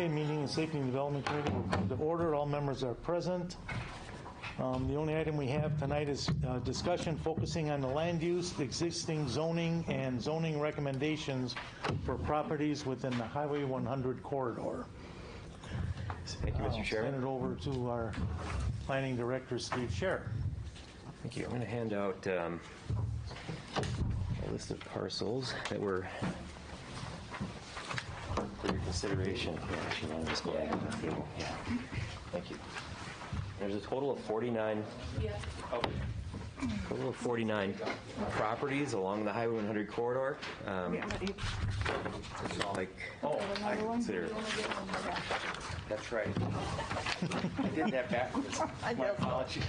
Okay, meeting and Safety and Development Committee will come to order. All members are present. The only item we have tonight is discussion focusing on the land use, existing zoning, and zoning recommendations for properties within the Highway 100 corridor. Thank you, Mr. Chairman. Send it over to our Planning Director, Steve Scher. Thank you. I'm going to hand out a list of parcels that were for your consideration. Yeah, actually, I'll just go ahead and table. Yeah. Thank you. There's a total of 49. Yeah. Oh. Total of 49 properties along the Highway 100 corridor. Like, I consider. That's right. I did that backwards. My apologies.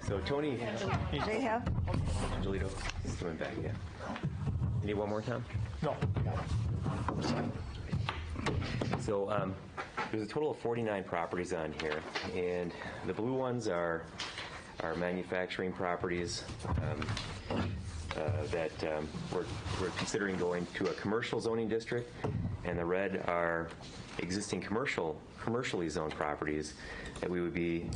So Tony, they have. Angelito, he's coming back. Yeah. You need one more time? No. So there's a total of 49 properties on here, and the blue ones are manufacturing properties that we're considering going to a commercial zoning district, and the red are existing commercially zoned properties that we would be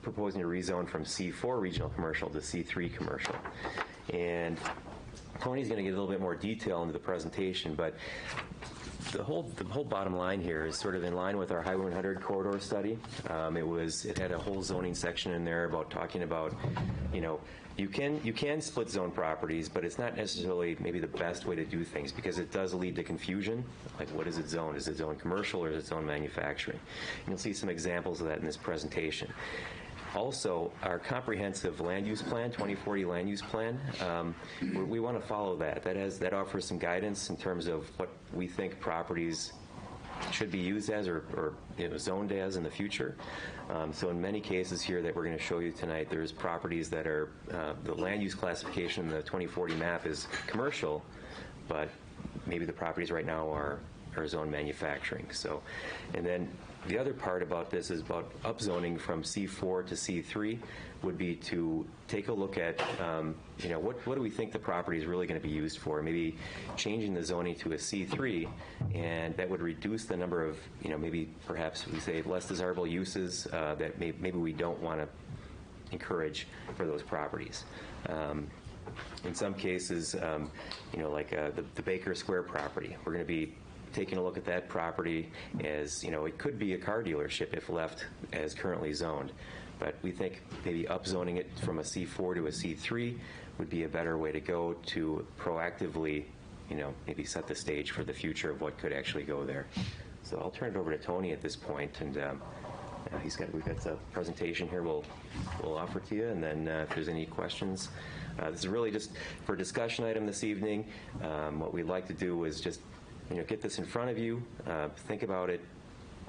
proposing to rezone from C4 regional commercial to C3 commercial. And Tony's going to get a little bit more detail into the presentation, but the whole bottom line here is sort of in line with our Highway 100 corridor study. It had a whole zoning section in there about talking about, you can split zone properties, but it's not necessarily maybe the best way to do things because it does lead to confusion. Like, what is it zoned? Is it zoned commercial or is it zoned manufacturing? And you'll see some examples of that in this presentation. Also, our comprehensive land use plan, 2040 land use plan, we want to follow that. That offers some guidance in terms of what we think properties should be used as or zoned as in the future. So in many cases here that we're going to show you tonight, there's properties that are, the land use classification in the 2040 map is commercial, but maybe the properties right now are zoned manufacturing. So, and then the other part about this is about upzoning from C4 to C3 would be to take a look at, what do we think the property is really going to be used for? Maybe changing the zoning to a C3, and that would reduce the number of, maybe perhaps we say less desirable uses that maybe we don't want to encourage for those properties. In some cases, like the Baker Square property, we're going to be taking a look at that property as, it could be a car dealership if left as currently zoned. But we think maybe upzoning it from a C4 to a C3 would be a better way to go to proactively, maybe set the stage for the future of what could actually go there. So I'll turn it over to Tony at this point, and we've got the presentation here we'll offer to you, and then if there's any questions. This is really just for a discussion item this evening. What we'd like to do is just get this in front of you, think about it.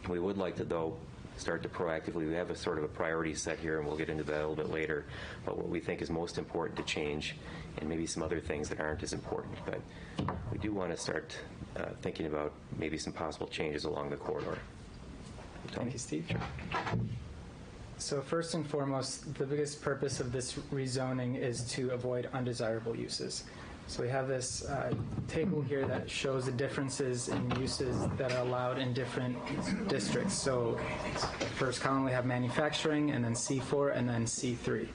We would like to, though, start to proactively, we have a sort of a priority set here, and we'll get into that a little bit later, but what we think is most important to change, and maybe some other things that aren't as important. But we do want to start thinking about maybe some possible changes along the corridor. Thank you, Steve. Sure. So first and foremost, the biggest purpose of this rezoning is to avoid undesirable uses. So we have this table here that shows the differences in uses that are allowed in different districts. So first column we have manufacturing, and then C4, and then C3.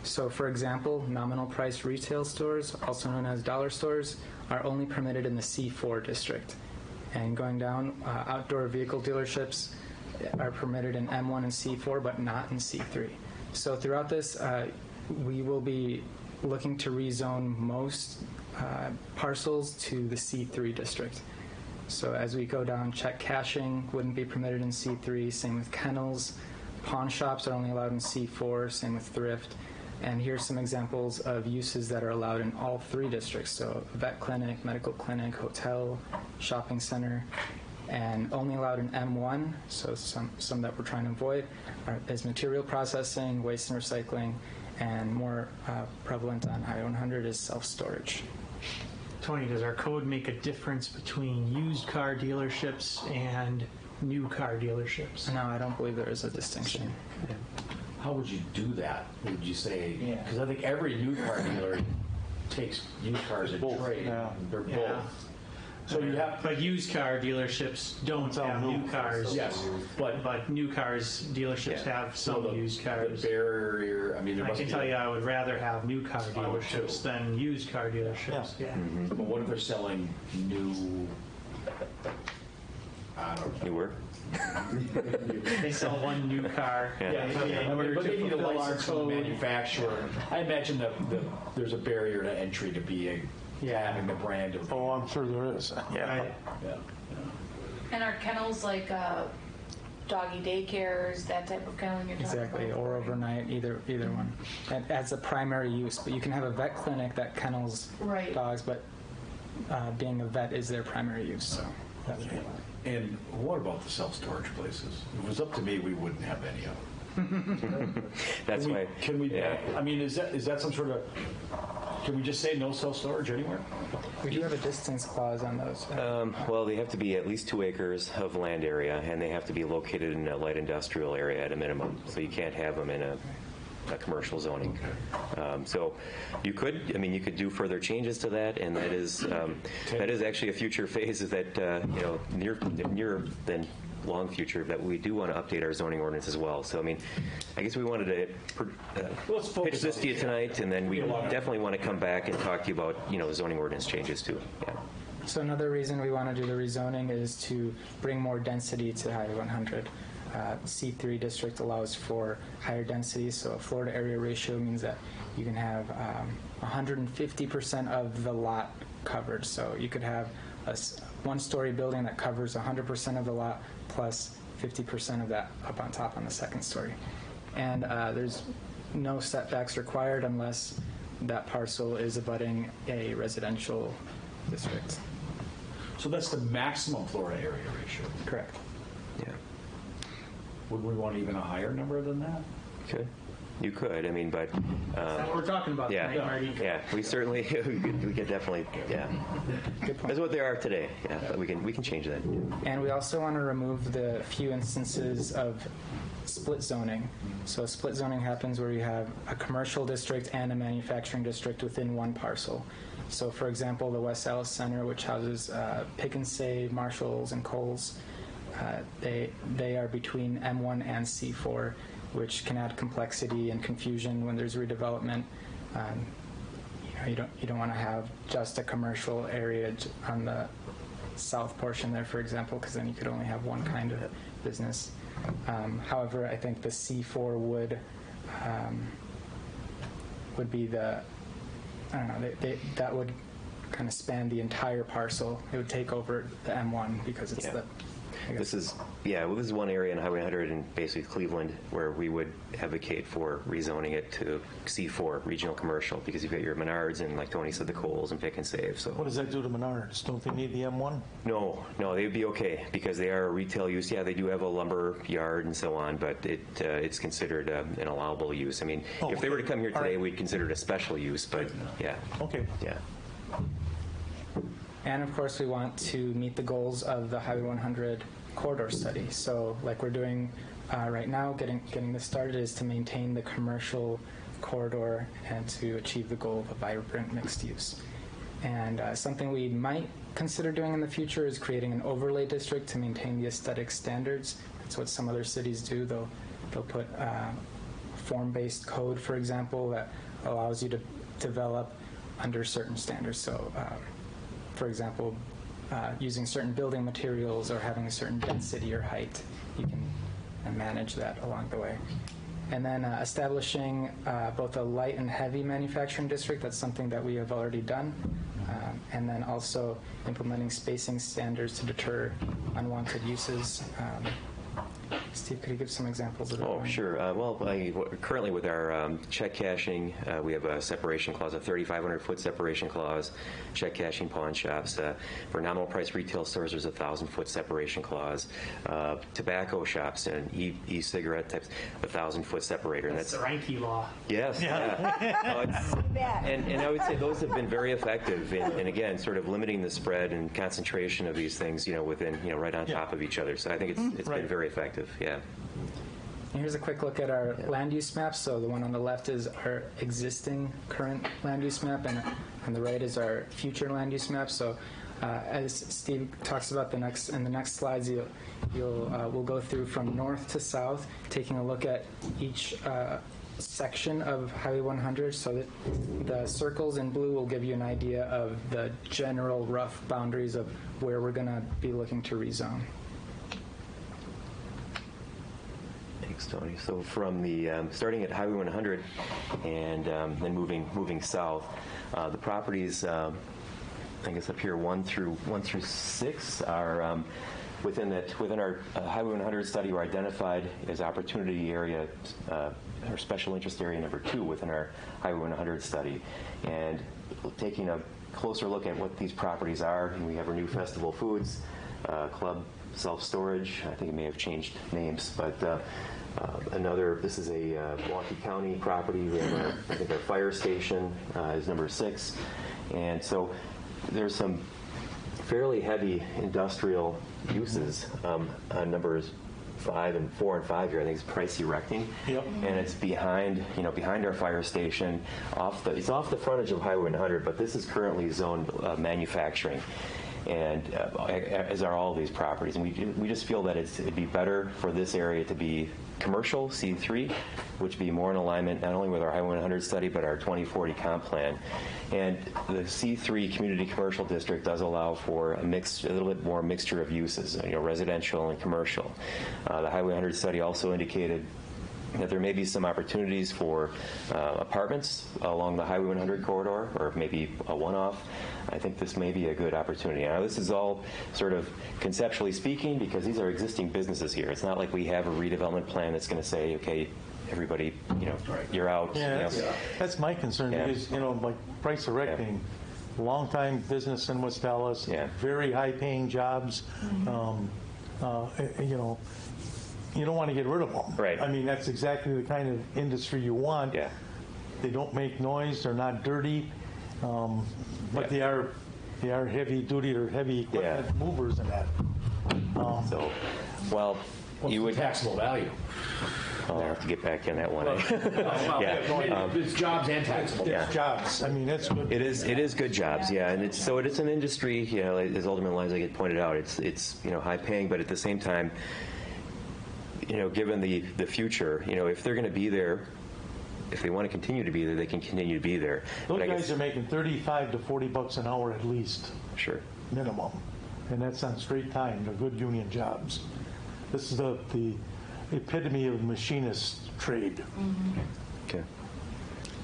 So for example, nominal price retail stores, also known as dollar stores, are only permitted in the C4 district. And going down, outdoor vehicle dealerships are permitted in M1 and C4, but not in C3. So throughout this, we will be looking to rezone most parcels to the C3 district. So as we go down, check cashing wouldn't be permitted in C3, same with kennels. Pawn shops are only allowed in C4, same with thrift. And here's some examples of uses that are allowed in all three districts. So vet clinic, medical clinic, hotel, shopping center. And only allowed in M1, so some that we're trying to avoid, is material processing, waste and recycling, and more prevalent on Highway 100 is self-storage. Tony, does our code make a difference between used car dealerships and new car dealerships? No, I don't believe there is a distinction. Yeah. How would you do that? Would you say, because I think every new car dealer takes used cars in trade. Yeah. They're both. So you have, But used car dealerships don't It's all have new. new cars. yes, But new cars dealerships Yeah. have some used cars. The barrier, I mean, there I must can be. tell you, I would rather have new car I would too. dealerships than used car dealerships. Yeah. But what if they're selling new, I don't know. Newer? They sell one new car. Yeah. in order But to they need a fulfill our license from the code. manufacturer. I imagine that there's a barrier to entry to being, having the brand of. Oh, I'm sure there is. Yeah. Right. Yeah. And are kennels like doggy daycares, that type of kennel you're talking Exactly, about? or overnight, either one. And as a primary use, but you can have a vet clinic that kennels Right. dogs, but being a vet is their primary use. So that's And what about the self-storage places? If it was up to me, we wouldn't have any of them. That's why. Can we, Yeah. I mean, is that some sort of, can we just say no self-storage anywhere? we do have a distance clause on those. Well, they have to be at least 2 acres of land area, and they have to be located in a light industrial area at a minimum. So you can't have them in a commercial zoning. So you could do further changes to that, and that is actually a future phase of that, near than long future, that we do want to update our zoning ordinance as well. So, I mean, I guess we wanted to Let's focus pitch this on to you these. tonight, and then we definitely want to come back and talk to you about, zoning ordinance changes too. Yeah. So another reason we want to do the rezoning is to bring more density to Highway 100. C3 district allows for higher density, so a floor to area ratio means that you can have 150% of the lot covered. So you could have a one-story building that covers 100% of the lot plus 50% of that up on top on the second story. And there's no setbacks required unless that parcel is abutting a residential district. So that's the maximum floor to area ratio. Correct. Yeah. Would we want even a higher number than that? Okay. You could. I mean, but Is that what we're talking about yeah, tonight, Marty? yeah. We certainly we could definitely Good point. That's what they are today. Yeah, but we can change that. And we also want to remove the few instances of split zoning. So split zoning happens where you have a commercial district and a manufacturing district within one parcel. So for example, the West Allis Center, which houses Pick and Save, Marshalls, and Kohl's, they are between M1 and C4, which can add complexity and confusion when there's redevelopment. You don't want to have just a commercial area on the south portion there, for example, because then you could only have one kind of business. However, I think the C4 would be the, I don't know, that would kind of span the entire parcel. It would take over the M1 because it's Yeah. this This is one area in Highway 100 in basically Cleveland where we would advocate for rezoning it to C4, regional commercial, because you've got your Menards and, like Tony said, the Kohl's and Pick and Save. So What does that do to Menards? Don't they need the M1? no, they would be okay because they are a retail use. Yeah, they do have a lumber yard and so on, but it's considered an allowable use. I mean, Oh, if they were to come here all today, right. we'd consider it a special use, but yeah, Okay. yeah. And of course, we want to meet the goals of the Highway 100 corridor study. So, like we're doing right now, getting this started is to maintain the commercial corridor and to achieve the goal of a vibrant mixed use. And something we might consider doing in the future is creating an overlay district to maintain the aesthetic standards. That's what some other cities do. They'll put form-based code, for example, that allows you to develop under certain standards. So, for example, using certain building materials or having a certain density or height, you can manage that along the way. And then establishing both a light and heavy manufacturing district, that's something that we have already done. And then also implementing spacing standards to deter unwanted uses. Steve, could you give some examples of that? Oh, sure. Currently with our check cashing, we have a separation clause, a 3,500-foot separation clause. Check cashing pawn shops. For nominal price retail stores, there's a 1,000-foot separation clause. Tobacco shops and e-cigarette types, a 1,000-foot separator. And That's the Reinke law. Yes, yeah. No, and I would say those have been very effective in again, sort of limiting the spread and concentration of these things, within, right on top of each other. So I think it's Right. been very effective, yeah. And here's a quick look at our land use map. So the one on the left is our existing current land use map, and on the right is our future land use map. So As Steve talks about in the next slides, we'll go through from north to south, taking a look at each section of Highway 100, so that the circles in blue will give you an idea of the general rough boundaries of where we're going to be looking to rezone. Thanks, Tony. So from the starting at Highway 100 and then moving south, the properties, I guess up here 1 through 6 are within our Highway 100 study were identified as opportunity area, or special interest area number 2 within our Highway 100 study, and taking a closer look at what these properties are. And we have our new Festival Foods Club self-storage. I think it may have changed names, but this is a Milwaukee County property. We have I think our fire station is number 6, and so there's some fairly heavy industrial uses on numbers 4 and 5 here. I think it's Price Erecting. Yep. And it's behind our fire station. It's off the frontage of Highway 100, but this is currently zoned manufacturing, and as are all of these properties. And we just feel that it'd be better for this area to be commercial, C3, which would be more in alignment not only with our Highway 100 study, but our 2040 comp plan. And the C3 community commercial district does allow for a little bit more mixture of uses, residential and commercial. The Highway 100 study also indicated that there may be some opportunities for apartments along the Highway 100 corridor, or maybe a one-off. I think this may be a good opportunity. Now, this is all sort of conceptually speaking, because these are existing businesses here. It's not like we have a redevelopment plan that's going to say, okay, everybody, you're out. Yeah, that's my concern, because, like Price Erecting, long-time business in West Dallas, very high-paying jobs, you don't want to get rid of them. Right. I mean, that's exactly the kind of industry you want. Yeah. They don't make noise. They're not dirty, but they are heavy duty or heavy equipment movers and that. You would taxable value. I'll have to get back in that one. It's jobs and taxable. It's jobs. I mean, that's good. It is good jobs, and it's an industry. As Alderman Lansley had pointed out, it's high paying, but at the same time, given the future, if they're going to be there, if they want to continue to be there, they can continue to be there. Those guys are making $35 to $40 an hour at least. Sure. Minimum, and that's on straight time. They're good union jobs. This is the epitome of machinist trade. Mm-hmm. Okay.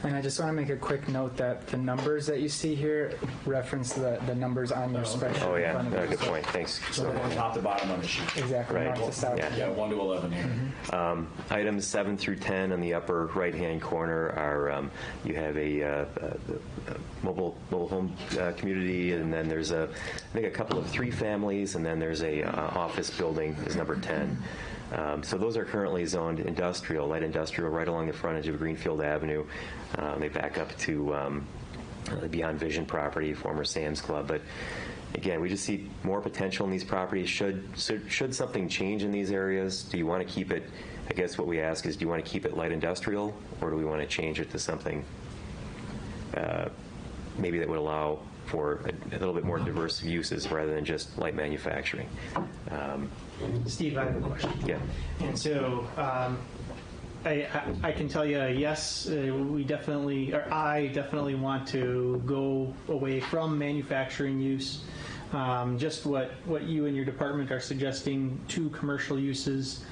And I just want to make a quick note that the numbers that you see here reference the numbers on your spreadsheet. Oh, yeah. in front of you. Good point. Thanks. So from top to bottom on the sheet. Exactly. Right. North to south. Yeah, 1 to 11 here. Items 7 through 10 on the upper right-hand corner are you have a mobile home community, and then there's I think a couple of 3 families, and then there's a office building is number 10. So those are currently zoned industrial, light industrial, right along the frontage of Greenfield Avenue. They back up to the Beyond Vision property, former Sam's Club. But again, we just see more potential in these properties. Should something change in these areas, do you want to keep it, I guess what we ask is, do you want to keep it light industrial, or do we want to change it to something maybe that would allow for a little bit more diverse uses rather than just light manufacturing? Steve, I have a question. Yeah. And so I can tell you, yes, I definitely want to go away from manufacturing use. Just what you and your department are suggesting, 2 commercial uses.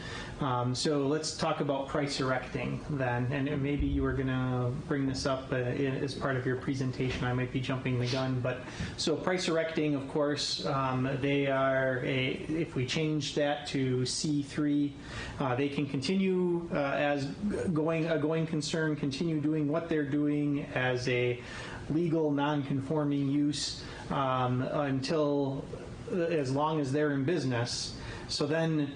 So let's talk about Price Erecting then, and maybe you were going to bring this up as part of your presentation. I might be jumping the gun, but so Price Erecting, of course, they are if we change that to C3, they can continue as a going concern, continue doing what they're doing as a legal non-conforming use until as long as they're in business. So then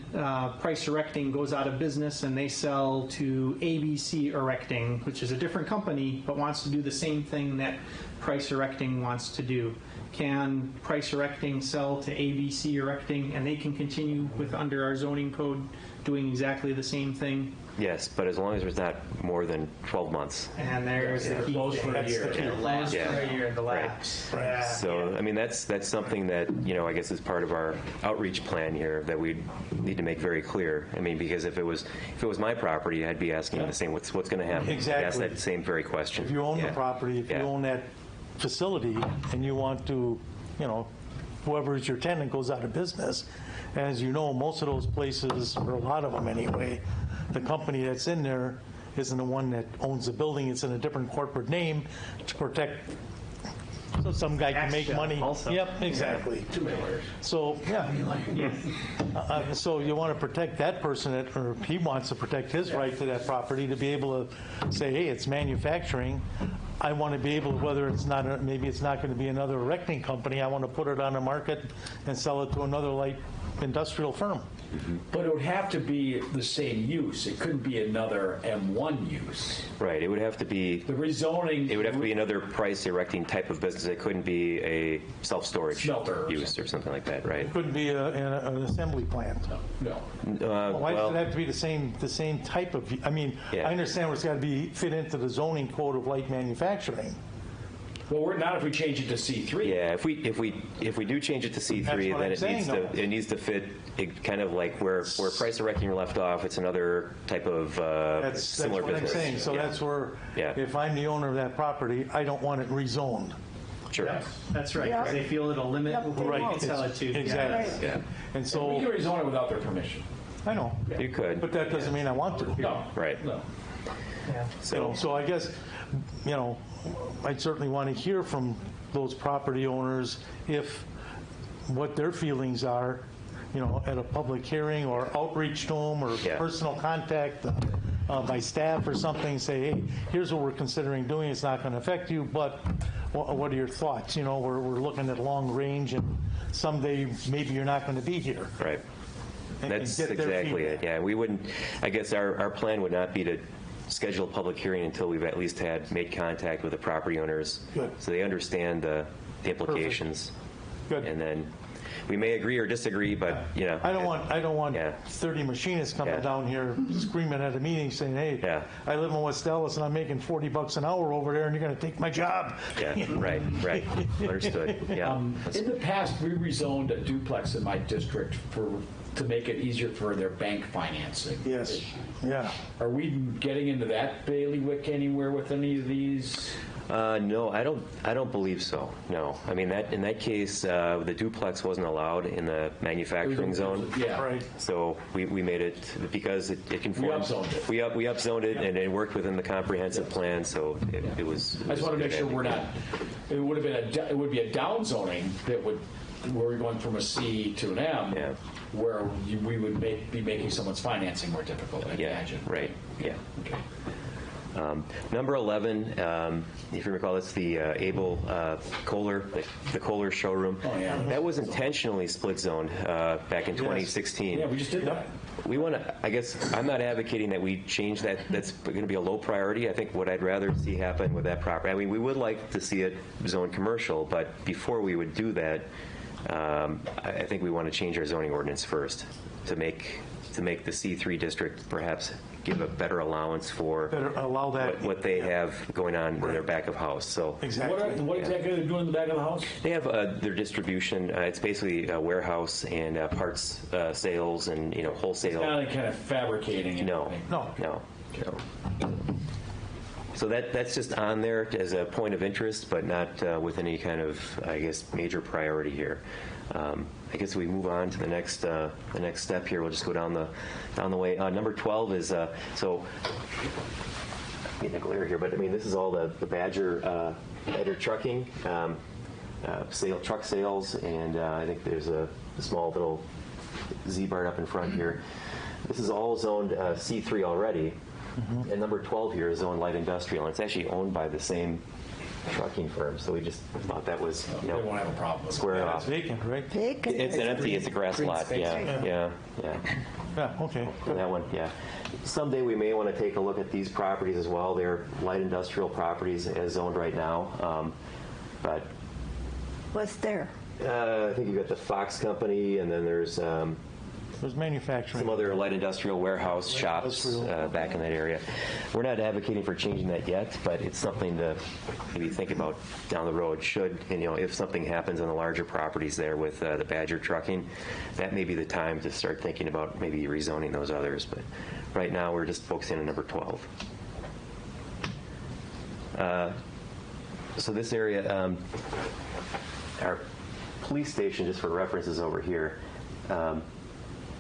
Price Erecting goes out of business and they sell to ABC Erecting, which is a different company but wants to do the same thing that Price Erecting wants to do. Can Price Erecting sell to ABC Erecting and they can continue with under our zoning code doing exactly the same thing? Yes, but as long as there's not more than 12 months. And there's the key Closed for a thing. year. It lasts Yeah. for a year, the Right. lapse. Yeah. So, I mean, that's something that, I guess is part of our outreach plan here that we need to make very clear. I mean, because if it was my property, I'd be asking the same, what's going to happen? Exactly. Ask that same very question. If you own Yeah. the property, if you Yeah. own that facility, and you want to, whoever is your tenant goes out of business, as you know, most of those places, or a lot of them anyway, the company that's in there isn't the one that owns the building, it's in a different corporate name to protect, so some guy can make Tax money. also. Yep, exactly. Too many layers. So, yeah. So you want to protect that person, or he wants to protect his right to that property, to be able to say, hey, it's manufacturing. I want to be able, whether it's not, maybe it's not going to be another erecting company, I want to put it on the market and sell it to another light industrial firm. But it would have to be the same use. It couldn't be another M1 use. Right, it would have to be, The rezoning. it would have to be another price erecting type of business. It couldn't be a self-storage Smelter or use or something like that, right? Couldn't be an assembly plant. No. Why does it have to be the same type of, I mean, Yeah. I understand where it's got to be, fit into the zoning code of light manufacturing. Well, we're not if we change it to C3. Yeah, if we do change it to C3, That's what then I'm it saying, needs though. to fit kind of like where price erecting left off. It's another type of That's similar what business. I'm saying. So Yeah. that's where, Yeah. if I'm the owner of that property, I don't want it rezoned. Sure. That's right, because they feel it'll limit Yep, who they they won't. can sell it to. Exactly. Yeah, And We can so, rezone it without their permission. I know, you could. but that doesn't mean I want to. No. Right. No. So I guess, I'd certainly want to hear from those property owners if, what their feelings are, at a public hearing or outreach to them, or Yeah. personal contact by staff or something, say, hey, here's what we're considering doing, it's not going to affect you, but what are your thoughts? We're looking at long range, and someday maybe you're not going to be here. Right. And That's get their exactly it. feedback. Yeah, we wouldn't, I guess our plan would not be to schedule a public hearing until we've at least made contact with the property owners. Good. So they understand the implications. Good. And then we may agree or disagree, but, I don't want Yeah. 30 machinists coming Yeah. down here screaming at a meeting saying, hey, Yeah. I live in West Dallas and I'm making $40 an hour over there and you're going to take my job. Yeah, right. Understood. Yeah. In the past, we rezoned a duplex in my district to make it easier for their bank financing. Yes, yeah. Are we getting into that bailiwick anywhere with any of these? No, I don't believe so. No, I mean in that case, the duplex wasn't allowed in the manufacturing zone. Yeah. Right. So we made it because it conformed. upzoned it. We upzoned it, and it worked within the comprehensive plan. So it was. I just want to make sure we're not, it would be a down zoning where we're going from a C to an M, Yeah. where we would be making someone's financing more difficult, I Yeah. imagine. Right. Yeah. Okay. Number 11, if you recall, it's the Able Kohler, the Kohler showroom. Oh, yeah. That was intentionally split zoned back in 2016. Yeah, we just did that. We want to, I guess, I'm not advocating that we change that. That's going to be a low priority. I think what I'd rather see happen with that property, I mean, we would like to see it zoned commercial, but before we would do that, I think we want to change our zoning ordinance first to make the C3 district perhaps give a better allowance for Better allow that. what they have going on in their back of house. So Exactly. What exactly are they doing in the back of the house? they have their distribution. It's basically a warehouse and parts sales and wholesale. Not kind of fabricating and No, everything. No. no. So that's just on there as a point of interest, but not with any kind of, I guess, major priority here. I guess we move on to the next step here. We'll just go down the way. Number 12 is so. Getting a glare here, but I mean this is all the Badger trucking, truck sales, and I think there's a small little Z-bar up in front here. This is all zoned C3 already. And number 12 here is zoned light industrial, and it's actually owned by the same trucking firm. So we just thought that was, They won't have a problem with it. square It's off. vacant, right? Vacant. It's an empty, it's a grass Green lot. space. Yeah. Yeah, okay. For that one, yeah. Someday we may want to take a look at these properties as well. They're light industrial properties as zoned right now. But What's there? I think you've got the Fox Company, and then there's There's manufacturing. some other light industrial warehouse shops industrial. back in that area. We're not advocating for changing that yet, but it's something to maybe think about down the road. Should, and, if something happens on the larger properties there with the Badger trucking, that may be the time to start thinking about maybe rezoning those others. But right now, we're just focusing on number 12. So this area, our police station, just for reference, is over here.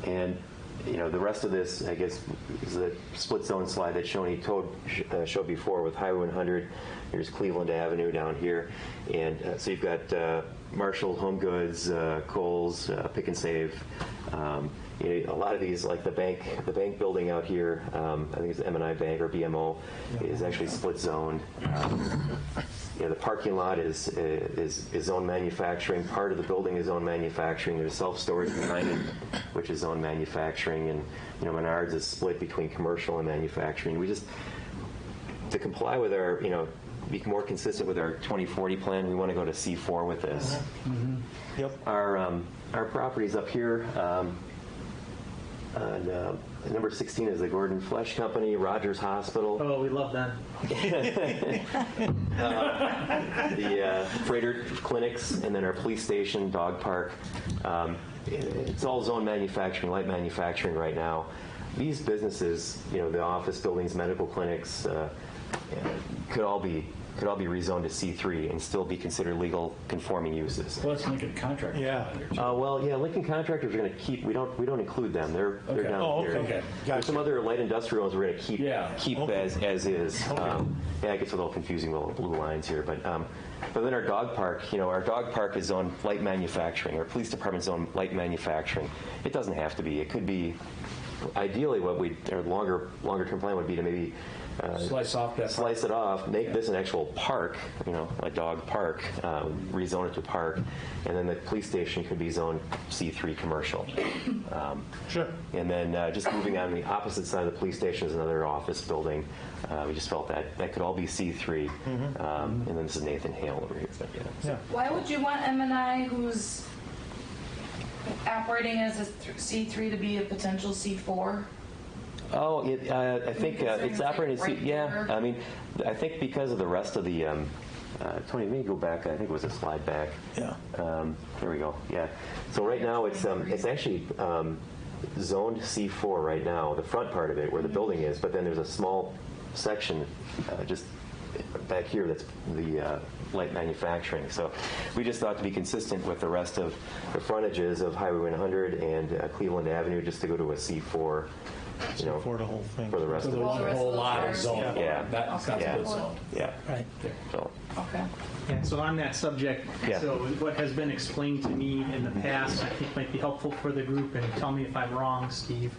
And, the rest of this, I guess, is the split zone slide that Shoni showed before with Highway 100. There's Cleveland Avenue down here. And so you've got Marshall, Home Goods, Kohl's, Pick and Save. A lot of these, like the bank building out here, I think it's M&I Bank or BMO, is actually split zoned. The parking lot is zone manufacturing. Part of the building is zone manufacturing. There's self-storage behind it, which is zone manufacturing. And, Menards is split between commercial and manufacturing. We just, to comply with our, be more consistent with our 2040 plan, we want to go to C4 with this. Mm-hmm. Yep. Our properties up here, and number 16 is the Gordon Flesh Company, Rogers Hospital, Oh, we love that. the Freighter Clinics, and then our police station, dog park. It's all zone manufacturing, light manufacturing right now. These businesses, the office buildings, medical clinics, could all be rezoned to C3 and still be considered legal conforming uses. Well, that's Lincoln Contractor. Yeah. Lincoln Contractors are going to keep. We don't include them. They're Okay. down Oh, here. okay. Okay. Gotcha. There's some other light industrials we're going to keep Okay. as is. Okay. It gets a little confusing with all the blue lines here, but then our dog park. Our dog park is on light manufacturing. Our police department's on light manufacturing. It doesn't have to be. It could be. Ideally, what our longer term plan would be to maybe. Slice off that. Slice it off, make this an actual park, a dog park, rezone it to park, and then the police station could be zoned C3 commercial. Sure. And then just moving on the opposite side of the police station is another office building. We just felt that could all be C3. And then this is Nathan Hale over here. But, Yeah. Why would you want M&I, who's operating as a C3, to be a potential C4? Oh, I think it's operating. Right Yeah, there. I mean, I think because of the rest of the. Tony, let me go back. I think it was a slide back. Yeah. There we go. Yeah. So right now it's actually zoned C4 right now, the front part of it where the building is, but then there's a small section just back here that's the light manufacturing. So we just thought to be consistent with the rest of the frontages of Highway 100 and Cleveland Avenue, just to go to a C4. For the whole thing. For the rest So of there the wasn't a whole lot of zone. Yeah. That's Yeah. good zone. Yeah. Right. So, Okay. Yeah, so on that subject, Yeah. so what has been explained to me in the past, I think might be helpful for the group, and tell me if I'm wrong, Steve,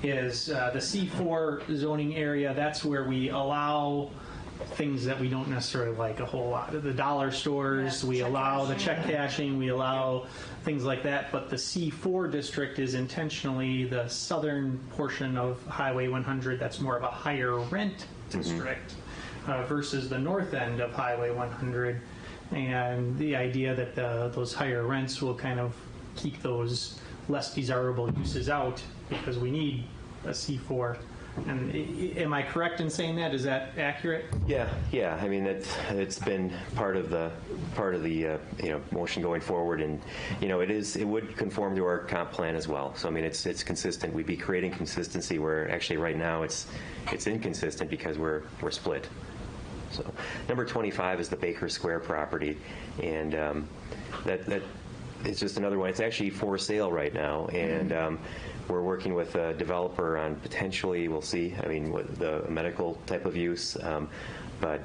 is the C4 zoning area, that's where we allow things that we don't necessarily like a whole lot. The dollar stores, Yeah, we check allow the cashing. check cashing, we allow things like that, but the C4 district is intentionally the southern portion of Highway 100 that's more of a higher rent district versus the north end of Highway 100. And the idea that those higher rents will kind of keep those less desirable uses out because we need a C4. And am I correct in saying that? Is that accurate? yeah. I mean, it's been part of the motion going forward, and it would conform to our comp plan as well. So I mean, it's consistent. We'd be creating consistency where actually right now it's inconsistent because we're split. So number 25 is the Baker Square property, and that it's just another one. It's actually for sale right now, and we're working with a developer on potentially, we'll see, I mean, with the medical type of use, but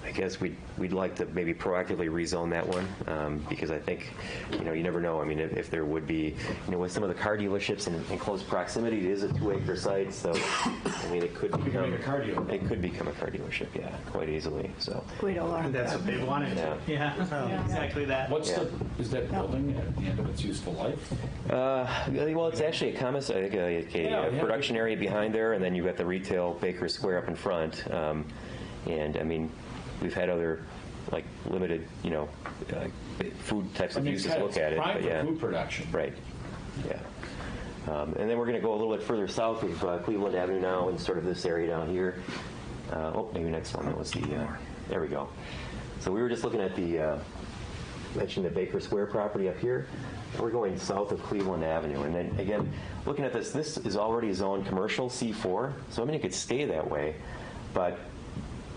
I guess we'd like to maybe proactively rezone that one because I think, you never know. I mean, if there would be, with some of the car dealerships in close proximity, it is a 2-acre site, so I mean, it could become a car dealer. It could become a car dealership, yeah, quite easily. So And that's what they wanted. Yeah. Yeah, exactly that. Is that building at the end of its useful life? well, it's actually I think a production area behind there, and then you've got the retail Baker Square up in front. And I mean, we've had other like limited, food types of uses look at it. Prime But for yeah, food production. right. Yeah. And then we're going to go a little bit further south of Cleveland Avenue now, in sort of this area down here. Maybe next one. That was the. There we go. So we were just looking at the mentioned the Baker Square property up here. We're going south of Cleveland Avenue, and then again, looking at this is already zoned commercial C4. So I mean, it could stay that way, but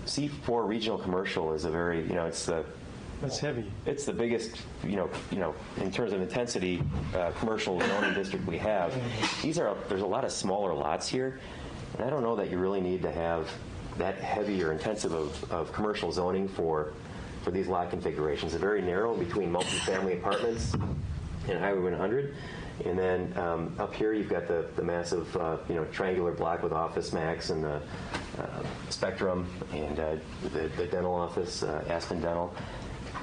C4 regional commercial is a very it's the That's heavy. It's the biggest, in terms of intensity, commercial zoning district we have. There's a lot of smaller lots here, and I don't know that you really need to have that heavy or intensive of commercial zoning for these lot configurations. They're very narrow between multifamily apartments and Highway 100. And then up here you've got the massive, triangular block with Office Max and the Spectrum and the dental office, Aspen Dental.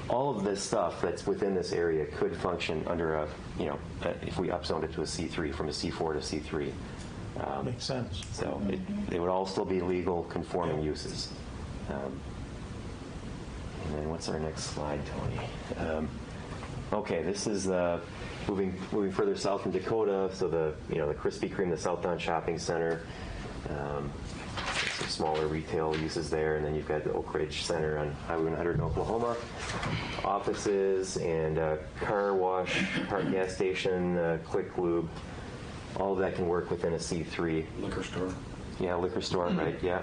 All of this stuff that's within this area could function under if we upzoned it to a C3 from a C4 to C3. Makes sense. So they would all still be legal conforming uses. And then what's our next slide, Tony? Okay, this is moving further south from Dakota. So the Krispy Kreme, the Southdown Shopping Center, some smaller retail uses there, and then you've got the Oak Ridge Center on Highway 100 in Oklahoma, offices and car wash, gas station, quick lube. All of that can work within a C3. Liquor store. Yeah, liquor store, right? Yeah.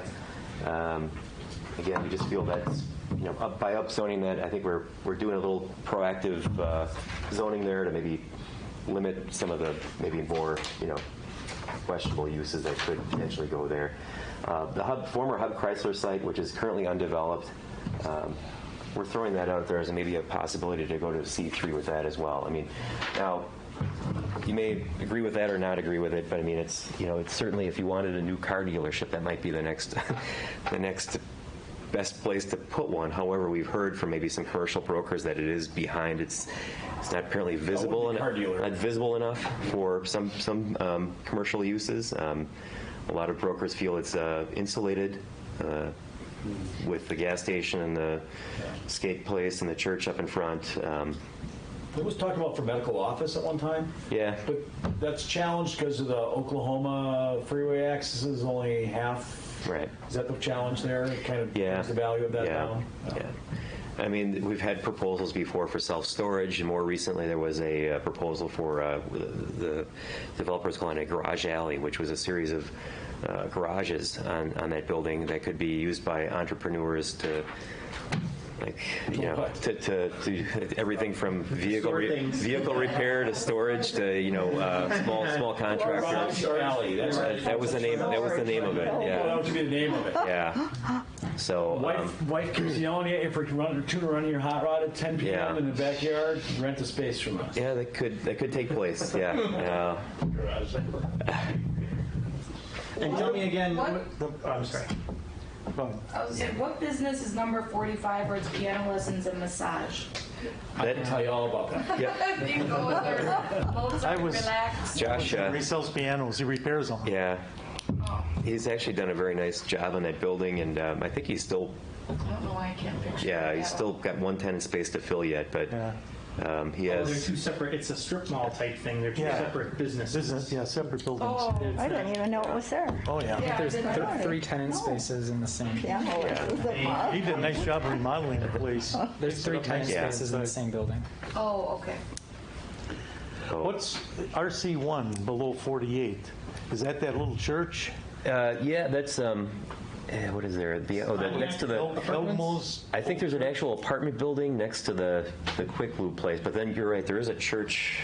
Again, we just feel that's by upzoning that, I think we're doing a little proactive zoning there to maybe limit some of the maybe more questionable uses that could potentially go there. The former Hub Chrysler site, which is currently undeveloped, we're throwing that out there as maybe a possibility to go to C3 with that as well. I mean, now you may agree with that or not agree with it, but I mean, it's certainly, if you wanted a new car dealership, that might be the next best place to put one. However, we've heard from maybe some commercial brokers that it is behind. It's not apparently visible not visible enough for some commercial uses. A lot of brokers feel it's insulated with the gas station and the skate place and the church up in front. It was talked about for medical office at one time. Yeah. But that's challenged because of the Oklahoma freeway access is only half. Right. Is that the challenge there? It kind of brings the value of that down? Yeah. I mean, we've had proposals before for self-storage, and more recently there was a proposal for the developers calling it a garage alley, which was a series of garages on that building that could be used by entrepreneurs to, to everything from vehicle repair to storage to small contractors. Alley. That's right. That was the name. That was the name of it. Yeah. That would be the name of it. Yeah. So Wife keeps yelling at you for running your hot rod at 10 p.m. in the backyard. Rent the space from us. Yeah, that could take place. Yeah. And tell me again. What? I'm sorry. I was saying, what business is number 45 where it's piano lessons and massage? I can tell you all about that. Yeah. You go with her, Mozart, relax. Josh. He resells pianos. He repairs them. Yeah. He's actually done a very nice job on that building, and I think he's still. I don't know why I can't picture. Yeah, he's still got one tenant space to fill yet, but he has. They're two separate. It's a strip mall type thing. They're two separate businesses. Separate buildings. Oh, I didn't even know it was there. Oh, yeah. yeah. There's didn't- three tenant spaces in the same. Piano lessons at Mars. He did a nice job of remodeling the place. There's three tenant Yeah. spaces in the same building. Oh, okay. What's RC1 below 48? Is that little church? Yeah, that's what is there? Next to the. Elmo's. I think there's an actual apartment building next to the Quick Lube place, but then you're right. There is a church,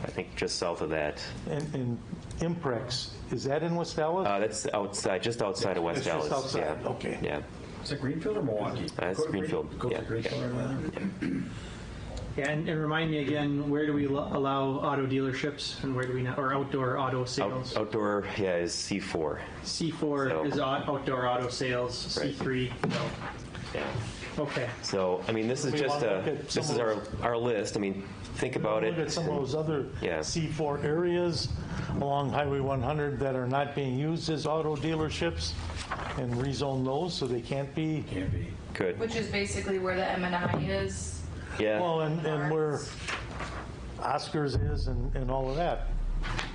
I think, just south of that. And Imprex. Is that in West Dallas? That's outside, just outside of West It's just Dallas. outside, Yeah. okay. Yeah. Is it Greenfield or Milwaukee? That's Greenfield. Go to Yeah. Greenfield. Yeah, and remind me again, where do we allow auto dealerships, and where do we not, or outdoor auto sales? Outdoor, is C4. C4 So- is outdoor auto sales. Right. C3, no. Yeah. Okay. So, I mean, this is We just wanna look at this some is of our list. I mean, think about it. Look at some of those other Yeah. C4 areas along Highway 100 that are not being used as auto dealerships and rezone those so they can't be. Can't be. Good. Which is basically where the M&I is. Yeah. Well, and where Oscars is and all of that.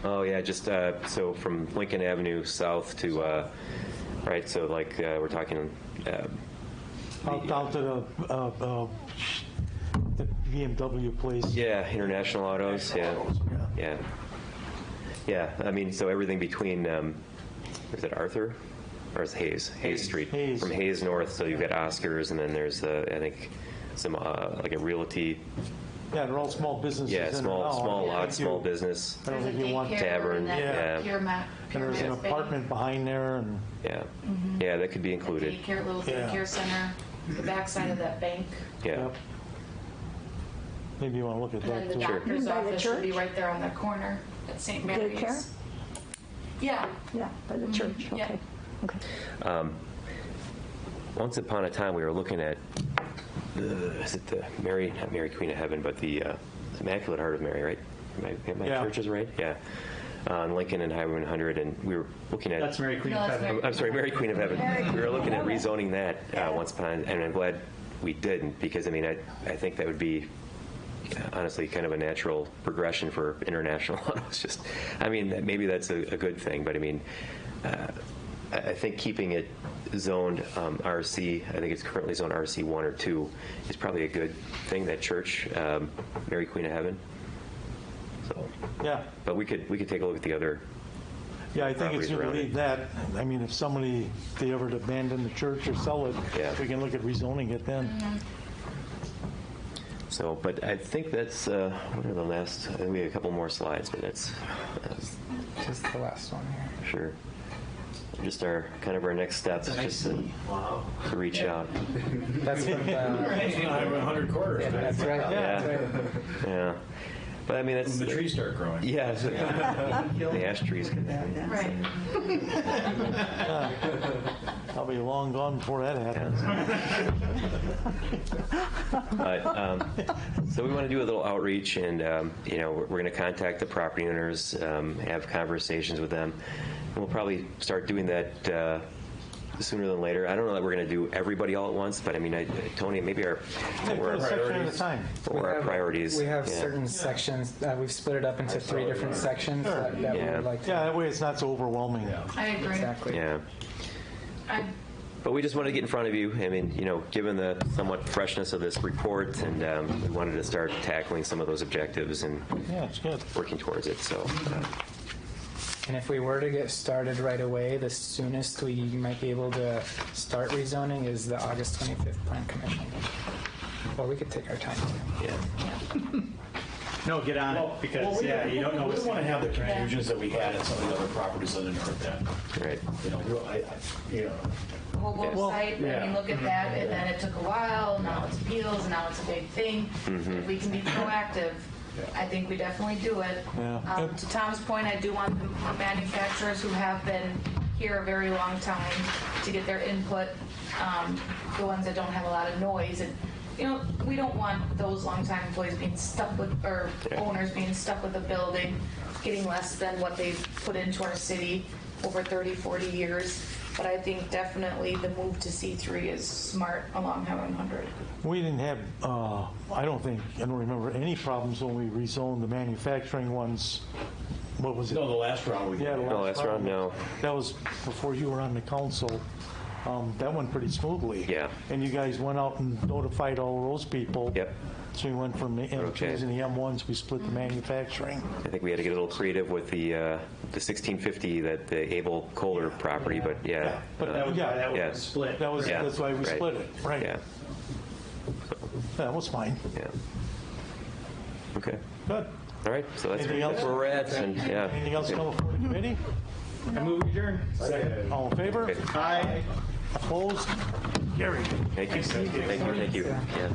Oh, yeah, just, so from Lincoln Avenue south to, right, so like, we're talking, Out to the BMW place. yeah, International Autos, yeah, yeah. Yeah, I mean, so everything between, is it Arthur? Or is it Hayes Street? Hayes. From Hayes north, so you've got Oscars, and then there's, I think, some, like a realty, Yeah, they're all small businesses. yeah, in there small now. lot, small business, I don't There's a think you want, daycare tavern, and that yeah. Pyramid. and there's an apartment behind there, and yeah. Yeah, that could be included, Daycare, little Yeah. daycare center, the backside of that bank. yeah. yep. Maybe you want to look at And then that the too. doctor's By the office will be church? right there on the corner at St. Mary's. Daycare? Yeah, Yeah, by the church, yeah. okay. Okay. Once upon a time, we were looking at, is it the Mary, not Mary Queen of Heaven, but the Immaculate Heart of Mary, right? My Yeah. church is right? Yeah. On Lincoln and Highway 100, and we were looking at... That's Mary Queen No, of that's Heaven. Mary- I'm sorry, Mary Queen of Heaven. Mary We were Queen looking of at Heaven. rezoning that once upon, and I'm glad we didn't, because, I mean, I think that would be, honestly, kind of a natural progression for international autos. Just, I mean, maybe that's a good thing, but I mean, I think keeping it zoned RC, I think it's currently zoned RC 1 or 2, is probably a good thing, that church, Mary Queen of Heaven. So, Yeah, but we could take a look at the other. yeah, I think it's Properties going to around leave it. that. I mean, if somebody, if they ever abandon the church or sell it, Yeah. we can look at rezoning it then. So, but I think that's, what are the last, I think we have a couple more slides, but that's Just the last one here. sure. Just our, kind of our next steps, just to reach out. That's from the, Highway 100 quarters. yeah, that's right. Yeah. That's right. Yeah. But I mean, that's... When the trees start growing. Yeah. The ash trees. Right. I'll be long gone before that happens. But, so we want to do a little outreach, and, you know, we're going to contact the property owners, have conversations with them. And we'll probably start doing that sooner than later. I don't know that we're going to do everybody all at once, but I mean, Tony, maybe our, Take or a section at a time. our priorities. We have Yeah. certain sections, we've split it up into 3 different sections that we Yeah. would like to. Yeah, that way it's not so overwhelming. I agree. Exactly. Yeah. I But we just wanted to get in front of you. I mean, you know, given the somewhat freshness of this report, and we wanted to start tackling some of those objectives and Yeah, it's good. working towards it. So, And if we were to get started right away, the soonest we might be able to start rezoning is the August 25th Plan Commission. Or we could take our time. yeah. No, get on it, because, yeah, you don't know We what's don't want to have the confusions that we had at some of the other properties on the north end. Right. You know, you know, Hobo site, I yeah. mean, look at that, and then it took a while, now it's appeals, and now it's a big thing. If we can be proactive, I think we definitely do it. Yeah. To Tom's point, I do want the manufacturers who have been here a very long time to get their input, the ones that don't have a lot of noise. And, you know, we don't want those longtime employees being stuck with, or owners being stuck with a building, getting less than what they've put into our city over 30, 40 years. But I think definitely the move to C3 is smart along Highway 100. We didn't have, I don't remember any problems when we rezoned the manufacturing ones. What was it? no, the last round we did. Yeah, the No, last round, no. That was before you were on the council. That went pretty smoothly. Yeah. And you guys went out and notified all those people. Yep. So we went from the Okay. M2s and the M1s, we split the manufacturing. I think we had to get a little creative with the 1650, that the Abel Kohler property, but yeah. But that was, Yeah. that was Yeah. a split. Yeah. That's why we Right. split it, right? Yeah. That was fine. Yeah. Okay. Good. All right. So that's Anything else? where we're at, and yeah. Anything else come before the committee? I move adjourned. All in favor? Okay. Aye. Opposed? Carried. Thank you. Thank you. Thank you. Yeah.